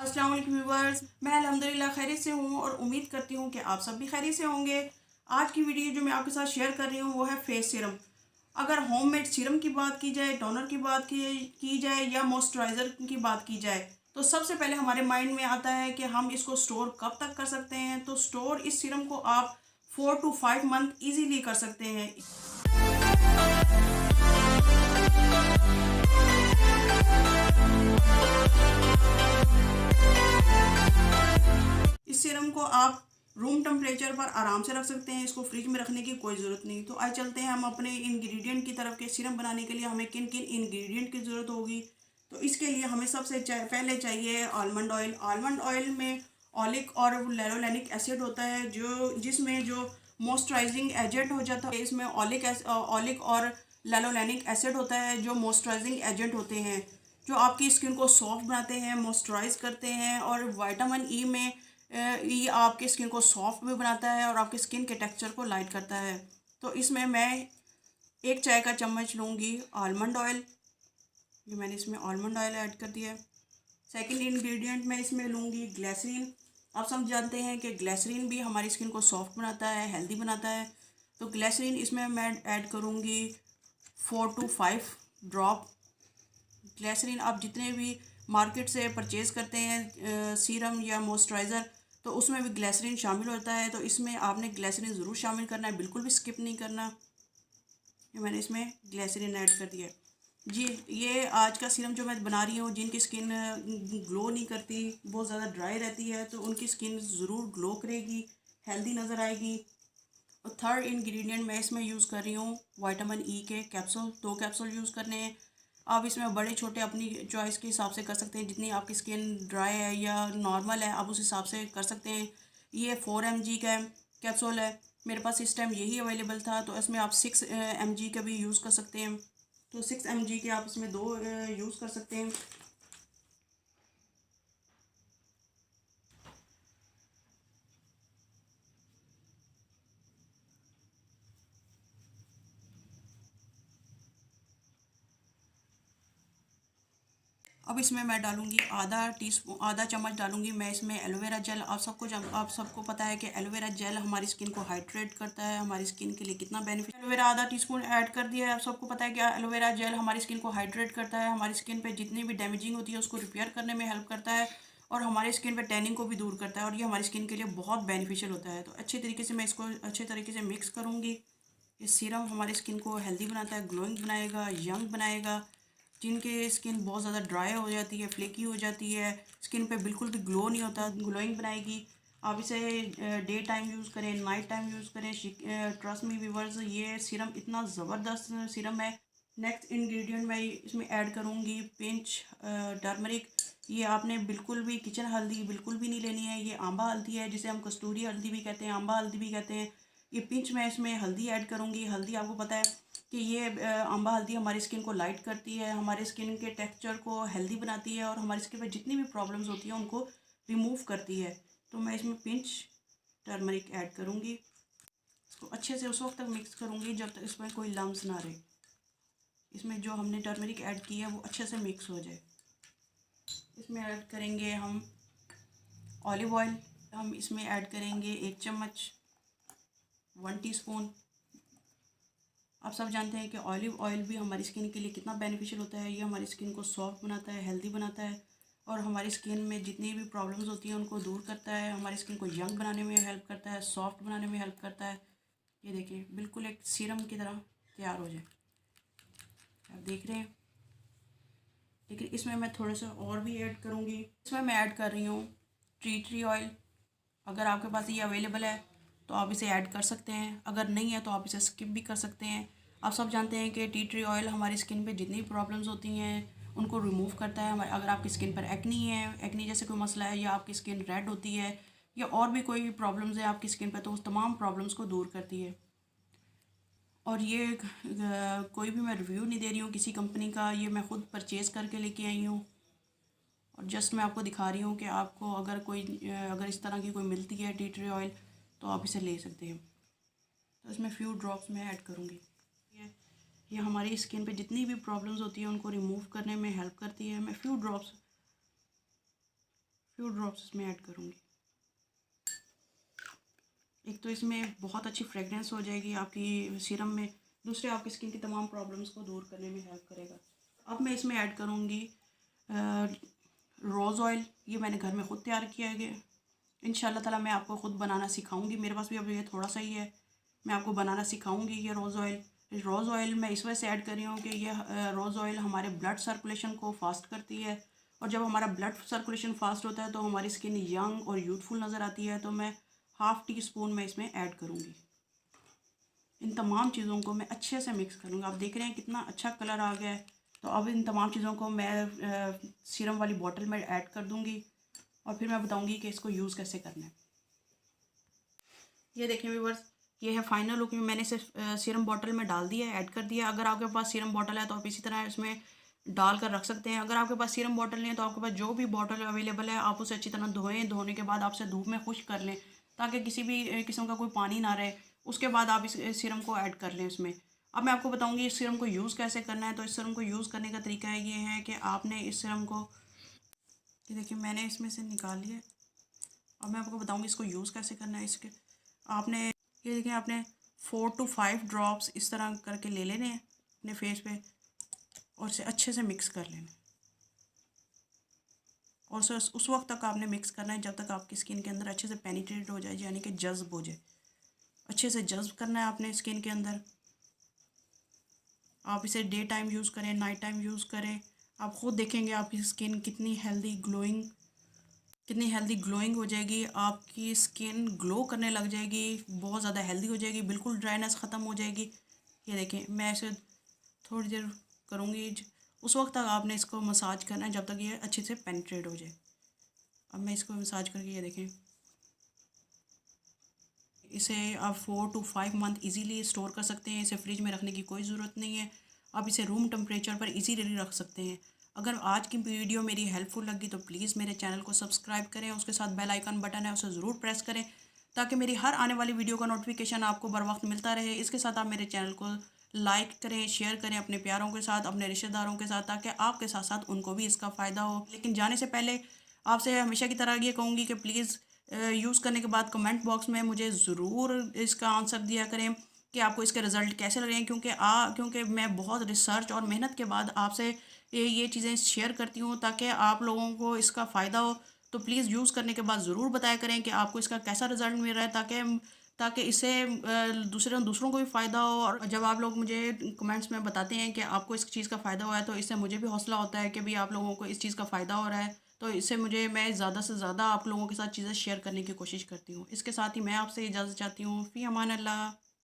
अस्सलाम वालेकुम व्यूअर्स, मैं अल्हम्दुलिल्लाह खैरियत से हूँ और उम्मीद करती हूँ कि आप सब भी खैरियत से होंगे। आज की वीडियो जो मैं आपके साथ शेयर कर रही हूँ वो है फेस सीरम। अगर होममेड सीरम की बात की जाए, टोनर की बात की जाए या मॉइस्चराइज़र की बात की जाए, तो सबसे पहले हमारे माइंड में आता है कि हम इसको स्टोर कब तक कर सकते हैं। तो स्टोर इस सीरम को आप 4 to 5 मंथ ईजीली कर सकते हैं। इस सीरम को आप रूम टेम्परेचर पर आराम से रख सकते हैं, इसको फ्रिज में रखने की कोई ज़रूरत नहीं। तो आज चलते हैं हम अपने इंग्रेडिएंट की तरफ के सीरम बनाने के लिए हमें किन किन इंग्रेडिएंट की ज़रूरत होगी। तो इसके लिए हमें सबसे पहले चाहिए आलमंड ऑयल। आलमंड ऑयल में ऑलिक और लेरोलेनिक एसिड होता है जिसमें जो मॉइस्चराइजिंग एजेंट हो जाता है। इसमें ऑलिक और लेरोलेनिक एसिड होता है जो मॉइस्चराइजिंग एजेंट होते हैं, जो आपकी स्किन को सॉफ्ट बनाते हैं, मॉइस्चराइज करते हैं। और विटामिन ई में ये आपके स्किन को सॉफ्ट भी बनाता है और आपके स्किन के टेक्सचर को लाइट करता है। तो इसमें मैं 1 चाय का चम्मच लूँगी आलमंड ऑयल। ये मैंने इसमें आलमंड ऑयल ऐड कर दिया है। सेकंड इंग्रेडिएंट मैं इसमें लूँगी ग्लिसरीन। आप सब जानते हैं कि ग्लिसरीन भी हमारी स्किन को सॉफ्ट बनाता है, हेल्दी बनाता है। तो ग्लिसरीन इसमें मैं ऐड करूँगी 4 to 5 ड्रॉप। ग्लिसरीन आप जितने भी मार्केट से परचेज़ करते हैं सीरम या मॉइस्चराइज़र, तो उसमें भी ग्लिसरीन शामिल होता है। तो इसमें आपने ग्लिसरीन ज़रूर शामिल करना है, बिल्कुल भी स्किप नहीं करना। ये मैंने इसमें ग्लिसरीन ऐड कर दिया जी। ये आज का सीरम जो मैं बना रही हूँ, जिनकी स्किन ग्लो नहीं करती, बहुत ज़्यादा ड्राई रहती है, तो उनकी स्किन ज़रूर ग्लो करेगी, हेल्दी नज़र आएगी। और थर्ड इंग्रेडिएंट मैं इसमें यूज़ कर रही हूँ विटामिन ई के कैप्सूल। 2 कैप्सूल यूज़ करने हैं। आप इसमें बड़े छोटे अपनी चॉइस के हिसाब से कर सकते हैं, जितनी आपकी स्किन ड्राई है या नॉर्मल है आप उस हिसाब से कर सकते हैं। ये 4 mg का कैप्सूल है, मेरे पास इस टाइम यही अवेलेबल था। तो इसमें आप 6 mg का भी यूज़ कर सकते हैं। तो 6 mg के आप इसमें 2 यूज़ कर सकते हैं। अब इसमें मैं डालूंगी आधा चम्मच डालूंगी मैं इसमें एलोवेरा जेल। आप सबको पता है कि एलोवेरा जेल हमारी स्किन को हाइड्रेट करता है, हमारी स्किन के लिए कितना बेनिफिट। एलोवेरा आधा टीस्पून ऐड कर दिया है। आप सबको पता है कि एलोवेरा जेल हमारी स्किन को हाइड्रेट करता है, हमारी स्किन पे जितनी भी डैमेजिंग होती है उसको रिपेयर करने में हेल्प करता है और हमारी स्किन पे टैनिंग को भी दूर करता है, और ये हमारी स्किन के लिए बहुत बेनिफिशियल होता है। तो अच्छे तरीके से मैं इसको अच्छे तरीके से मिक्स करूँगी। ये सीरम हमारी स्किन को हेल्दी बनाता है, ग्लोइंग बनाएगा, यंग बनाएगा। जिनके स्किन बहुत ज़्यादा ड्राई हो जाती है, फ्लेकी हो जाती है, स्किन पे बिल्कुल भी ग्लो नहीं होता, ग्लोइंग बनाएगी। आप इसे डे टाइम यूज़ करें, नाइट टाइम यूज़ करें। ट्रस्ट मी व्यूअर्स, ये सीरम इतना ज़बरदस्त सीरम है। नेक्स्ट इंग्रेडिएंट मैं इसमें ऐड करूँगी पिंच टर्मरिक। ये आपने बिल्कुल भी किचन हल्दी बिल्कुल भी नहीं लेनी है। ये आंबा हल्दी है, जिसे हम कस्तूरी हल्दी भी कहते हैं, आंबा हल्दी भी कहते हैं। ये पिंच मैं इसमें हल्दी ऐड करूँगी। हल्दी आपको पता है कि ये आंबा हल्दी हमारी स्किन को लाइट करती है, हमारे स्किन के टेक्सचर को हेल्दी बनाती है और हमारी स्किन पर जितनी भी प्रॉब्लम्स होती हैं उनको रिमूव करती है। तो मैं इसमें पिंच टर्मरिक ऐड करूँगी। इसको अच्छे से उस वक्त तक मिक्स करूँगी जब तक इसमें कोई लम्स ना रहे। इसमें जो हमने टर्मरिक ऐड की है वो अच्छे से मिक्स हो जाए। इसमें ऐड करेंगे हम ऑलिव ऑयल। हम इसमें ऐड करेंगे 1 चम्मच, 1 टीस्पून। आप सब जानते हैं कि ऑलिव ऑयल भी हमारी स्किन के लिए कितना बेनिफिशियल होता है। ये हमारी स्किन को सॉफ्ट बनाता है, हेल्दी बनाता है और हमारी स्किन में जितनी भी प्रॉब्लम्स होती हैं उनको दूर करता है। हमारी स्किन को यंग बनाने में हेल्प करता है, सॉफ्ट बनाने में हेल्प करता है। ये देखिए बिल्कुल एक सीरम की तरह तैयार हो जाए, आप देख रहे हैं। लेकिन इसमें मैं थोड़ा सा और भी ऐड करूँगी। इसमें मैं ऐड कर रही हूँ टी ट्री ऑयल। अगर आपके पास ये अवेलेबल है तो आप इसे ऐड कर सकते हैं, अगर नहीं है तो आप इसे स्किप भी कर सकते हैं। आप सब जानते हैं कि टी ट्री ऑयल हमारी स्किन पे जितनी प्रॉब्लम्स होती हैं उनको रिमूव करता है। अगर आपकी स्किन पर एक्नी है, एक्नी जैसे कोई मसला है, या आपकी स्किन रेड होती है या और भी कोई प्रॉब्लम्स है आपकी स्किन पर, तो उस तमाम प्रॉब्लम्स को दूर करती है। और ये कोई भी मैं रिव्यू नहीं दे रही हूँ किसी कंपनी का, ये मैं ख़ुद परचेज़ करके लेके आई हूँ और जस्ट मैं आपको दिखा रही हूँ कि आपको अगर इस तरह की कोई मिलती है टी ट्री ऑयल तो आप इसे ले सकते हैं। तो इसमें फ्यू ड्रॉप्स मैं ऐड करूँगी। ये हमारी स्किन पे जितनी भी प्रॉब्लम्स होती हैं उनको रिमूव करने में हेल्प करती है। मैं फ्यू फ्यू ड्रॉप्स इसमें ऐड करूँगी। एक तो इसमें बहुत अच्छी फ्रेगरेंस हो जाएगी आपकी सीरम में, दूसरे आपकी स्किन की तमाम प्रॉब्लम्स को दूर करने में हेल्प करेगा। अब मैं इसमें ऐड करूँगी रोज़ ऑयल। ये मैंने घर में ख़ुद तैयार किया है। इंशाल्लाह ताला मैं आपको ख़ुद बनाना सिखाऊंगी। मेरे पास भी अब ये थोड़ा सा ही है, मैं आपको बनाना सिखाऊंगी ये रोज़ ऑयल। रोज़ ऑयल मैं इस वजह से ऐड कर रही हूँ कि ये रोज़ ऑयल हमारे ब्लड सर्कुलेशन को फास्ट करती है, और जब हमारा ब्लड सर्कुलेशन फास्ट होता है तो हमारी स्किन यंग और यूथफुल नज़र आती है। तो मैं हाफ़ टी स्पून में इसमें ऐड करूँगी। इन तमाम चीज़ों को मैं अच्छे से मिक्स करूँगी। आप देख रहे हैं कितना अच्छा कलर आ गया है। तो अब इन तमाम चीज़ों को मैं सीरम वाली बॉटल में ऐड कर दूँगी और फिर मैं बताऊँगी कि इसको यूज़ कैसे करना है। ये देखें व्यूअर्स, ये है फाइनल लुक। मैंने इसे सीरम बॉटल में डाल दिया है, ऐड कर दिया। अगर आपके पास सीरम बॉटल है तो आप इसी तरह इसमें डाल कर रख सकते हैं। अगर आपके पास सीरम बॉटल नहीं है तो आपके पास जो भी बॉटल अवेलेबल है आप उसे अच्छी तरह धोएं। धोने के बाद आप उसे धूप में खुश्क कर लें ताकि किसी भी किस्म का कोई पानी ना रहे। उसके बाद आप इस सीरम को ऐड कर लें इसमें। अब मैं आपको बताऊंगी इस सीरम को यूज़ कैसे करना है। तो इस सीरम को यूज़ करने का तरीका ये है कि आपने इस सीरम को, ये देखिए मैंने इसमें से निकाल लिया। अब मैं आपको बताऊंगी इसको यूज़ कैसे करना है। इसके आपने ये देखिए, आपने 4 to 5 ड्रॉप्स इस तरह करके ले लेने हैं अपने फेस पे और इसे अच्छे से मिक्स कर लेना। और उस वक्त तक आपने मिक्स करना है जब तक आपकी स्किन के अंदर अच्छे से पेनिट्रेट हो जाए, यानी कि जज्ब हो जाए। अच्छे से जज्ब करना है आपने स्किन के अंदर। आप इसे डे टाइम यूज़ करें, नाइट टाइम यूज़ करें, आप ख़ुद देखेंगे आपकी स्किन कितनी हेल्दी ग्लोइंग हो जाएगी। आपकी स्किन ग्लो करने लग जाएगी, बहुत ज़्यादा हेल्दी हो जाएगी, बिल्कुल ड्राइनेस ख़त्म हो जाएगी। ये देखें मैं इसे थोड़ी देर करूँगी। उस वक्त तक आपने इसको मसाज करना है जब तक ये अच्छे से पेनिट्रेट हो जाए। अब मैं इसको मसाज करके, ये देखें, इसे आप 4 to 5 मंथ इजीली स्टोर कर सकते हैं। इसे फ्रिज में रखने की कोई ज़रूरत नहीं है। आप इसे रूम टेम्परेचर पर इजीली रख सकते हैं। अगर आज की वीडियो मेरी हेल्पफुल लगी तो प्लीज़ मेरे चैनल को सब्सक्राइब करें, उसके साथ बेल आइकन बटन है उसे ज़रूर प्रेस करें ताकि मेरी हर आने वाली वीडियो का नोटिफिकेशन आपको बर वक्त मिलता रहे। इसके साथ आप मेरे चैनल को लाइक करें, शेयर करें अपने प्यारों के साथ, अपने रिश्तेदारों के साथ, ताकि आपके साथ साथ उनको भी इसका फ़ायदा हो। लेकिन जाने से पहले आपसे हमेशा की तरह ये कहूँगी कि प्लीज़ यूज़ करने के बाद कमेंट बॉक्स में मुझे ज़रूर इसका आंसर दिया करें कि आपको इसके रिज़ल्ट कैसे लगे। क्योंकि मैं बहुत रिसर्च और मेहनत के बाद आपसे ये चीज़ें शेयर करती हूँ ताकि आप लोगों को इसका फ़ायदा हो। तो प्लीज़ यूज़ करने के बाद ज़रूर बताया करें कि आपको इसका कैसा रिज़ल्ट मिल रहा है, ताकि इससे दूसरों को भी फ़ायदा हो। और जब आप लोग मुझे कमेंट्स में बताते हैं कि आपको इस चीज़ का फ़ायदा हुआ है तो इससे मुझे भी हौसला होता है कि भाई आप लोगों को इस चीज़ का फ़ायदा हो रहा है। तो इससे मैं ज़्यादा से ज़्यादा आप लोगों के साथ चीज़ें शेयर करने की कोशिश करती हूँ। इसके साथ ही मैं आपसे इजाज़त चाहती हूँ। फ़ी अमान अल्लाह।